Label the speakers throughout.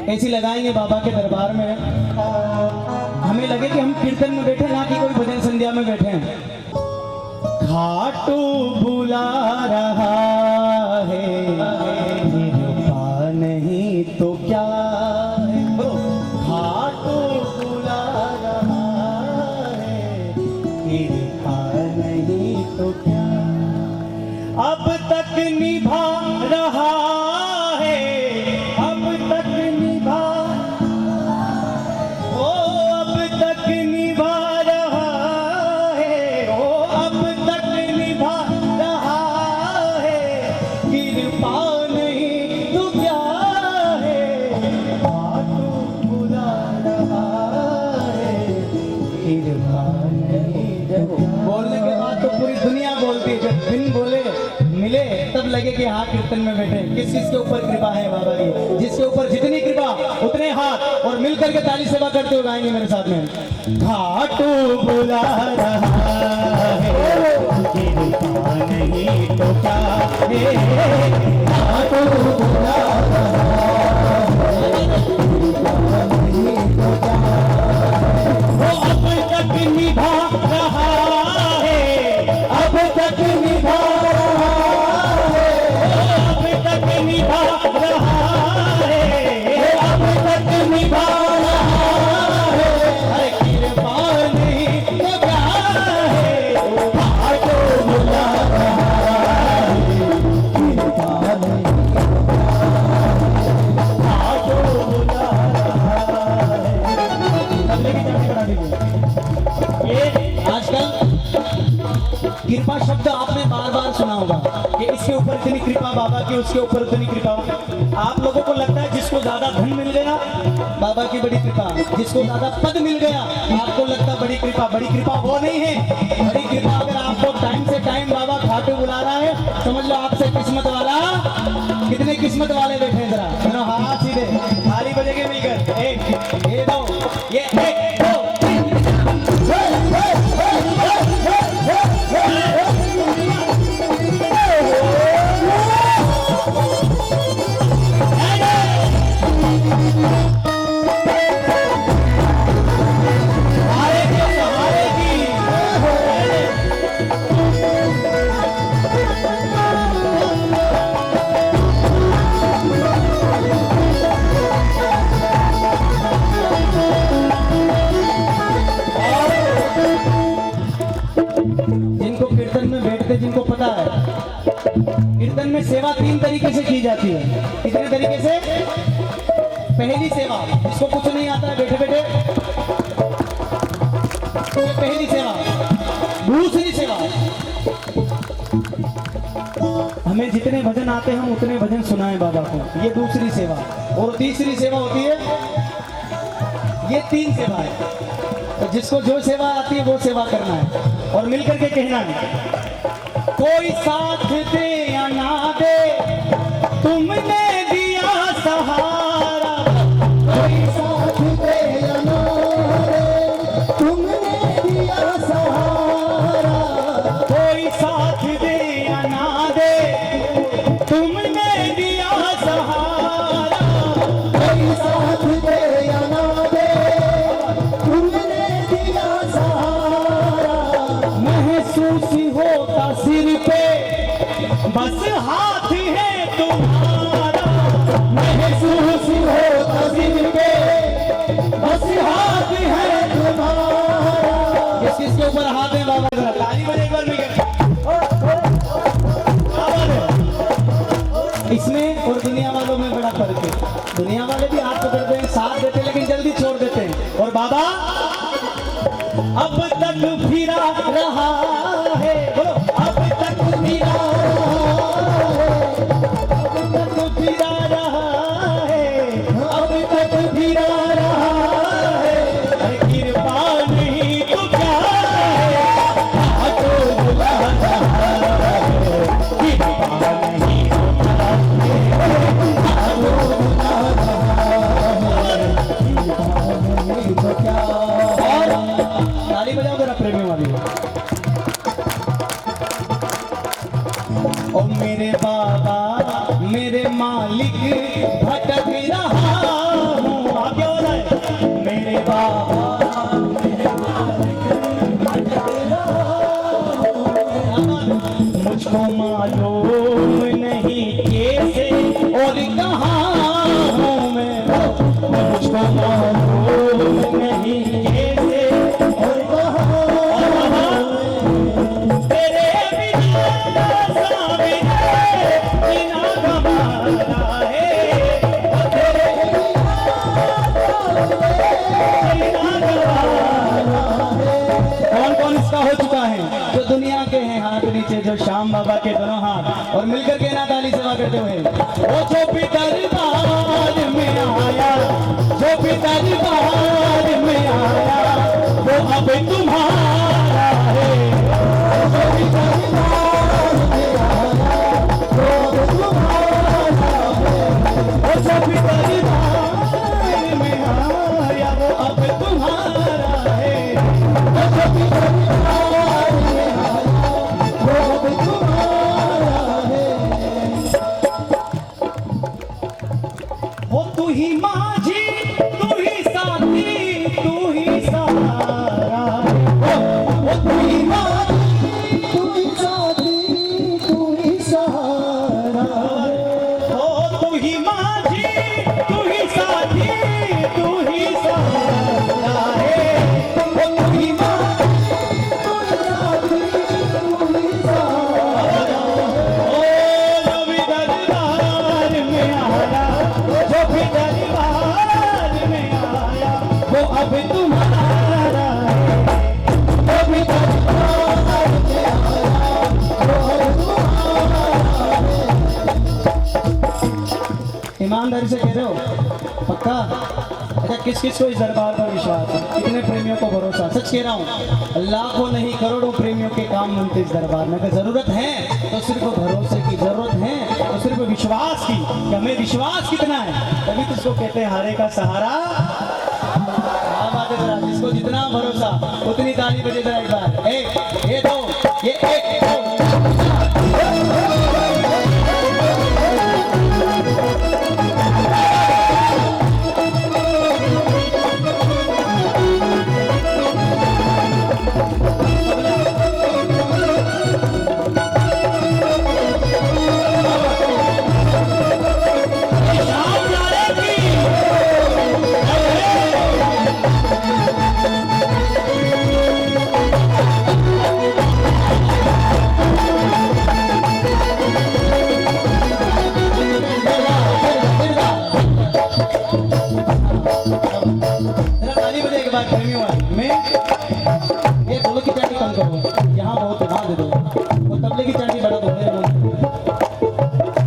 Speaker 1: ऐसी लगाएंगे बाबा के दरबार में, हमें लगे कि हम कीर्तन में बैठे ना कि कोई भजन संध्या में बैठे हैं। खाटू बुला रहा है, कृपा नहीं तो क्या है, खाटू बुला रहा है, कृपा नहीं तो क्या, अब तक निभा रहा है, अब तक निभा, ओ अब तक निभा रहा है, ओ अब तक निभा रहा है, कृपा नहीं तो क्या है, खाटू बुला रहा है, कृपा नहीं तो क्या। बोलने के बाद तो पूरी दुनिया बोलती है, जब बिन बोले मिले तब लगे कि हाँ कीर्तन में बैठे। किस किस के ऊपर कृपा है बाबा की, जिसके ऊपर जितनी कृपा उतने हाथ, और मिलकर के ताली सेवा करते हुए गाएंगे मेरे साथ में। खाटू बुला रहा है, कृपा नहीं तो क्या है, खाटू बुला रहा है, कृपा नहीं तो क्या, वो अब तक निभा रहा है, अब तक निभा रहा है, निभा रहा है, अब तक निभा रहा है, अरे कृपा नहीं तो क्या है, खाटू बुला रहा है, कृपा नहीं, खाटू बुला रहा है। ये आजकल कृपा शब्द आपने बार बार सुना होगा कि इसके ऊपर इतनी कृपा बाबा की, उसके ऊपर इतनी कृपा। आप लोगों को लगता है जिसको ज्यादा धन मिल गया बाबा की बड़ी कृपा, जिसको ज्यादा पद मिल गया आपको लगता बड़ी कृपा। बड़ी कृपा वो नहीं है, बड़ी कृपा अगर आपको टाइम से टाइम बाबा खाटू बुला रहा है, समझ लो आपसे किस्मत वाला, कितने किस्मत वाले बैठे हैं, जरा हाथ सीधे थाली बजेंगे मिलकर, एक ये दो, ये एक दो, जिनको पता है कीर्तन में सेवा 3 तरीके से की जाती है। कितने तरीके से? पहली सेवा, जिसको कुछ नहीं आता है बैठे बैठे, ये पहली सेवा। दूसरी सेवा, हमें जितने भजन आते हैं हम उतने भजन सुनाएं बाबा को, ये दूसरी सेवा। और तीसरी सेवा होती है, ये 3 सेवा है। तो जिसको जो सेवा आती है वो सेवा करना है और मिलकर के कहना है, कोई साथ दे या ना दे तुमने दिया सहारा, कोई साथ दे या ना दे तुमने दिया सहारा, कोई साथ दे या ना दे तुमने दिया सहारा, कोई साथ दे या ना दे तुमने दिया सहारा, महसूस होता सिर पे बस हाथ है तुम्हारा, महसूस होता सिर पे बस हाथ है तुम्हारा। किसके ऊपर हाथ है बाबा? जरा ताली बजे एक बार भी। इसमें और दुनिया वालों में बड़ा फर्क है। दुनिया वाले भी हाथ पकड़ते हैं, साथ देते हैं, लेकिन जल्दी छोड़ देते हैं। और बाबा अब तक फिरा रहा है, बोलो अब तक फिरा रहा है, अब तक फिरा रहा है, अब तक फिरा रहा है, अरे कृपा नहीं तो क्या है, खाटू बुला रहा है, कृपा नहीं तो क्या है, खाटू बुला रहा है, कृपा नहीं तो क्या। और ताली बजाओ जरा प्रेमी वाली। जो श्याम बाबा के दोनों हाथ और मिलकर के ना ताली सेवा करते हुए वो जो भी दरबार में आया, जो भी दरबार में आया वो अब तुम्हारा है। जो भी दरबार में आया वो अब तुम्हारा है। वो जो भी दरबार में आया वो अब तुम्हारा है। वो जो भी दरबार में आया वो अब तुम्हारा है। वो तू ही माझी, तू ही साथी, तू ही सहारा। वो तू ही माझी, तू ही साथी, तू ही सहारा। ओ तू ही माझी, तू ही साथी, तू ही सहारा है। वो तू ही माझी, तू ही साथी, तू ही सहारा। ओ जो भी दरबार में आया, जो भी दरबार में आया वो अब तुम्हारा है। जो भी दरबार में आया वो अब तुम्हारा है। ईमानदारी से कह रहे हो पक्का? अच्छा किस किस को इस दरबार पर विश्वास है? कितने प्रेमियों को भरोसा? सच कह रहा हूँ, लाखों नहीं करोड़ों प्रेमियों के काम बनते इस दरबार में। अगर जरूरत है तो सिर्फ भरोसे की जरूरत है, तो सिर्फ विश्वास की कि हमें विश्वास कितना है, तभी तो इसको कहते हैं हारे का सहारा। क्या बात है जरा, जिसको जितना भरोसा उतनी ताली बजे जरा एक बार। एक ये दो, ये एक दो। ये ढोलक की चाटी कम करो, यहाँ बहुत बढ़ा दे दो, वो तबले की चाटी बढ़ा दो मेरे मुंह,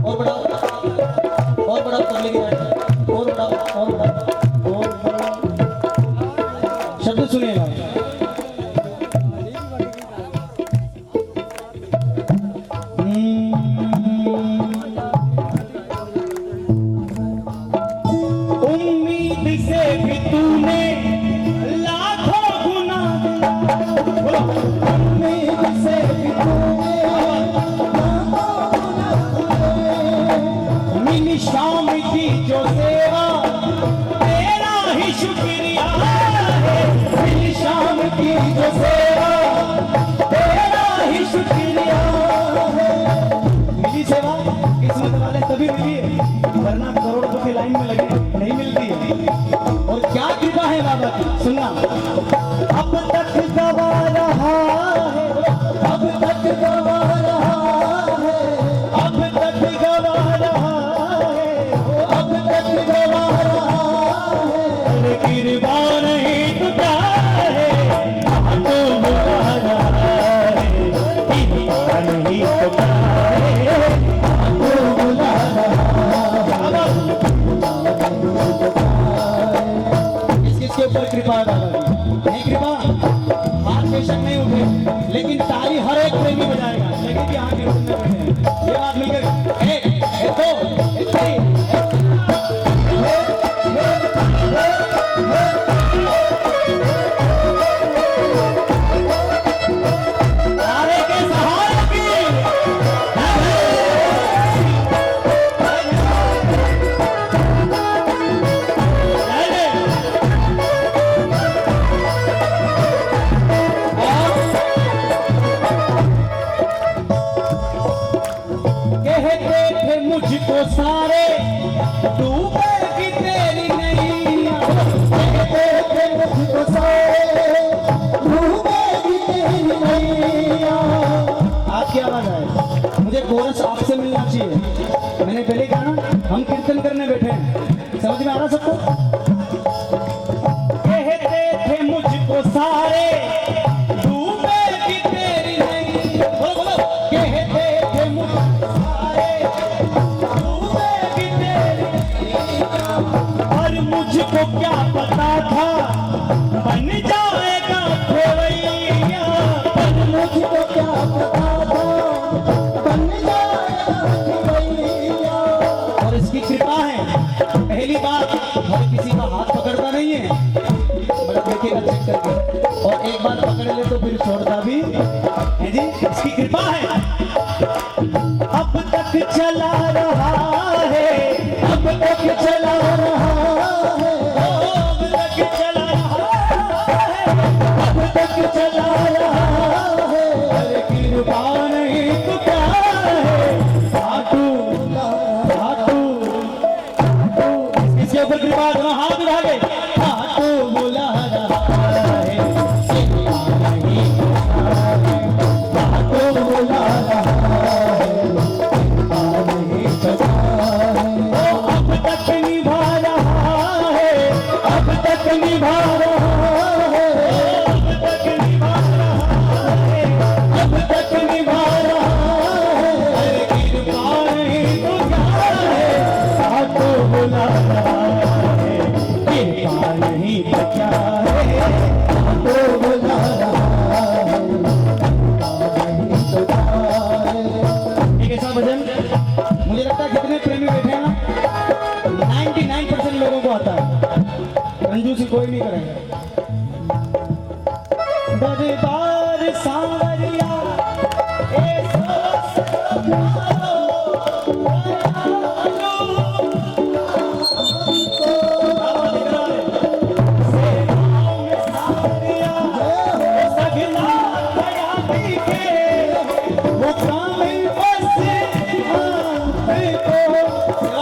Speaker 1: और बढ़ाओ, और बढ़ाओ तबले की चाटी, और बढ़ाओ, और बढ़ाओ, और बढ़ाओ। शब्द सुनिएगा। उम्मीद से भी तूने शाम की जो सेवा तेरा ही शुक्रिया है। शाम की जो सेवा तेरा ही शुक्रिया है। मिली सेवा किस्मत वाले तभी मिली है, वरना करोड़ों की लाइन में लगे नहीं मिलती है। और क्या कृपा है बाबा की, सुनना। अब तक गवा रहा है, अब तक गवा रहा है, अब तक गवा रहा है, अब तक गवा रहा है। कृपा नहीं टूटा है, तो बुला रहा है। कृपा नहीं टूटा है, तो बुला रहा है। किसके ऊपर कृपा है बाबा की? नहीं कृपा, हाथ बेशक नहीं उठे, लेकिन ताली हर एक प्रेमी बजाएगा, लगे कि हाथ नहीं उठने बैठे। ये बात मिलकर एक दो एक तीन। तारे के सहारे की कहते थे मुझको सारे डूबेगी तेरी नैया। कहते थे मुझको सारे डूबेगी तेरी नैया। आपकी आवाज आए, मुझे कोरस आपसे मिलना चाहिए। मैंने पहले कहा ना, हम कीर्तन करने बैठे हैं, समझ में आ रहा सबको? कहते थे मुझको सारे डूबेगी तेरी नैया। बोलो बोलो। मुझको क्या पता था बन जाएगा खेवैया,
Speaker 2: मुझको क्या पता था बन जाएगा खेवैया।
Speaker 1: और इसकी कृपा है। पहली बात, हर किसी का हाथ पकड़ता नहीं है, मतलब देखिएगा चेक करके, और एक बार पकड़ ले तो फिर छोड़ता भी है जी, इसकी कृपा है। अब तक चला रहा है, अब तक चला रहा है, अब तक चला रहा है, अब तक चला रहा है। अरे कृपा नहीं तो क्या है, हाथू हाथू इसके ऊपर कृपा दोनों हाथ उठा के हाथू बुला रहा है, हाथू बुला रहा है। अब तक निभा रहा है, अब तक निभा रहा है, अब तक निभा रहा है, अब तक निभा रहा है। अरे कृपा नहीं तो क्या है, हाथों बुला रहा है, कृपा नहीं तो क्या है, हाथों बुला रहा है, कृपा नहीं तो क्या है। एक ऐसा भजन मुझे लगता है कितने प्रेमी बैठे हैं ना, 99% लोगों को आता है, रंजू से कोई नहीं करेगा। दरबार सांवरिया ए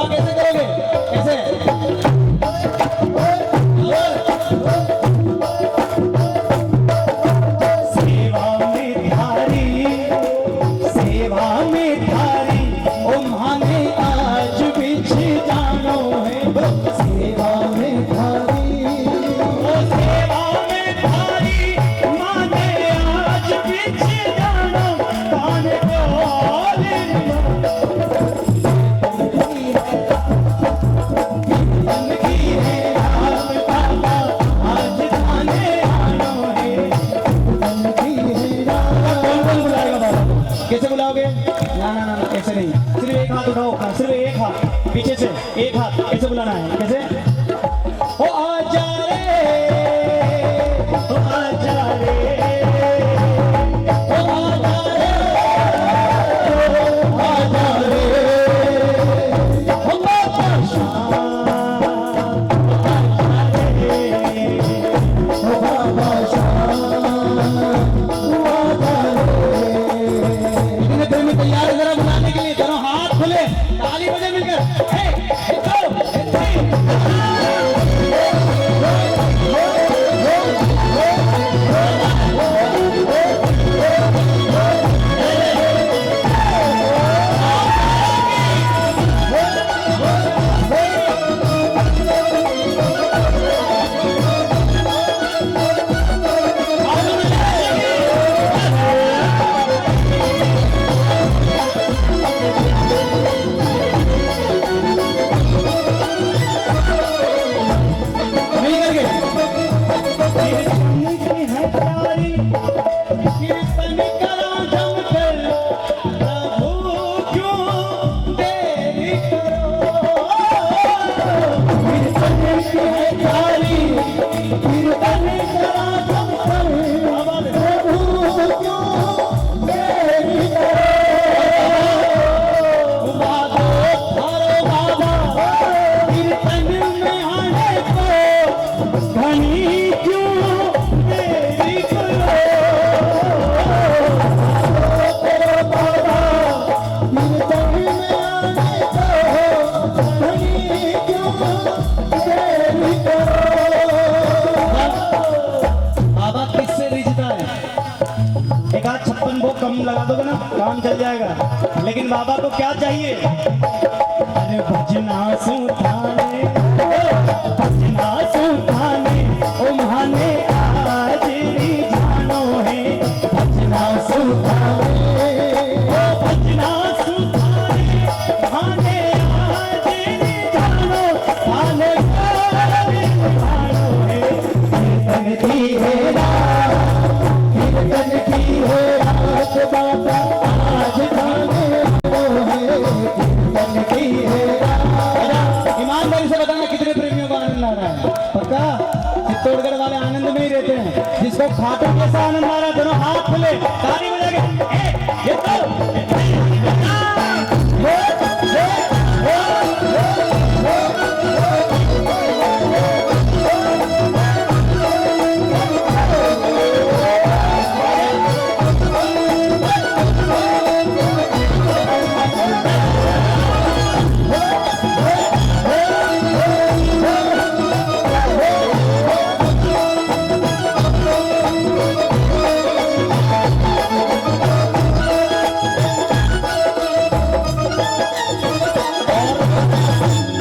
Speaker 1: कैसे करोगे, कैसे? सेवा में धारी, सेवा में धारी, ओ माने आज बिछ जानो है,
Speaker 2: सेवा में धारी,
Speaker 1: ओ सेवा में धारी, माने आज बिछ जानो, कान खोल कैसे बुलाओगे? ना ना ना ना ऐसे नहीं, सिर्फ एक हाथ उठाओ अपना, सिर्फ एक हाथ पीछे से, एक हाथ ऐसे बुलाना है। कैसे? ओ आजा रे, ओ आजा रे, ओ आजा रे, ओ आजा रे, ओ बाबा शाह, ओ आजा रे,
Speaker 2: ओ बाबा शाह, ओ आजा रे।
Speaker 1: इतने प्रेमी तैयार है जरा बुलाने के लिए, दोनों हाथ खुले, ताली बजे मिलकर, हे, हे, चलो, हे, नहीं करके कीर्तन की है प्यारी, कीर्तन करो जमकर, प्रभु क्यों देरी करो। कीर्तन की है प्यारी, कीर्तन करो जमकर, प्रभु क्यों देरी करो। बाबा थारो बाबा कीर्तन में आने को धनी क्यों देरी करो।
Speaker 2: बाबा कीर्तन में आने को धनी क्यों देरी करो।
Speaker 1: बाबा किससे रिझता है? एक आध 56 भोग कम लगा दोगे ना, काम चल जाएगा। लेकिन बाबा को क्या चाहिए? अरे भजना सुधाने, भजना सुधाने, ओ माने आज रिझानो है, भजना सुधाने, ओ भजना सुधाने, माने आज रिझानो, आने नारायण। पक्का चित्तौड़गढ़ वाले आनंद में ही रहते हैं। जिसको खाटू कैसा आनंद आ रहा है दोनों हाथ खुले ताली बजा के ये तो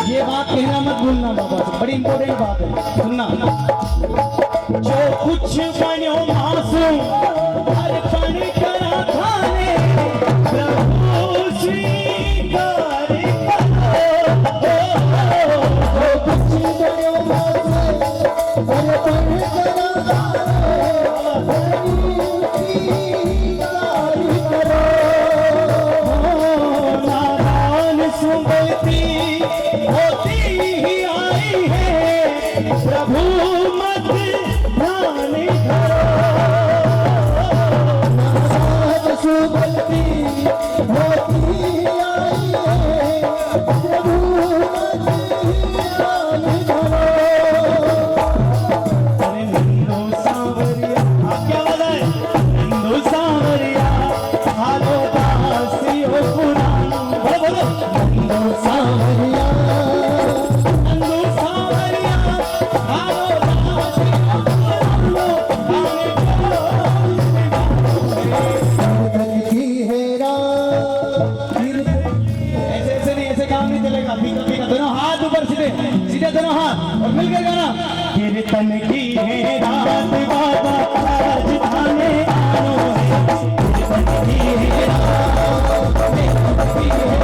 Speaker 1: ये बात कहना मत भूलना बाबा से, बड़ी इंपॉर्टेंट बात है, सुनना। जो कुछ बनो मासूम अर्पण करा थाने, प्रभु स्वीकार करो।
Speaker 2: जो कुछ बनो मासूम अर्पण करा थाने, स्वीकार करो।
Speaker 1: नारायण सुमति होती ही आई है, प्रभु मत ध्यान करो।
Speaker 2: नारायण सुमति होती आई है, प्रभु मत ध्यान करो।
Speaker 1: अरे नंदू सांवरिया आप क्या बोला है? नंदू सांवरिया हालो दासी हो पुराना, बोलो बोलो। नंदू सांवरिया नंदू सांवरिया हालो दासी हो पुराना,
Speaker 2: धन की है रात,
Speaker 1: ऐसे ऐसे नहीं, ऐसे काम नहीं चलेगा। फीका फीका दोनों हाथ ऊपर सीधे सीधे दोनों हाथ और मिलकर गाना। कीर्तन की है रात बाबा आज थाने आओ है, कीर्तन की है रात, कीर्तन की है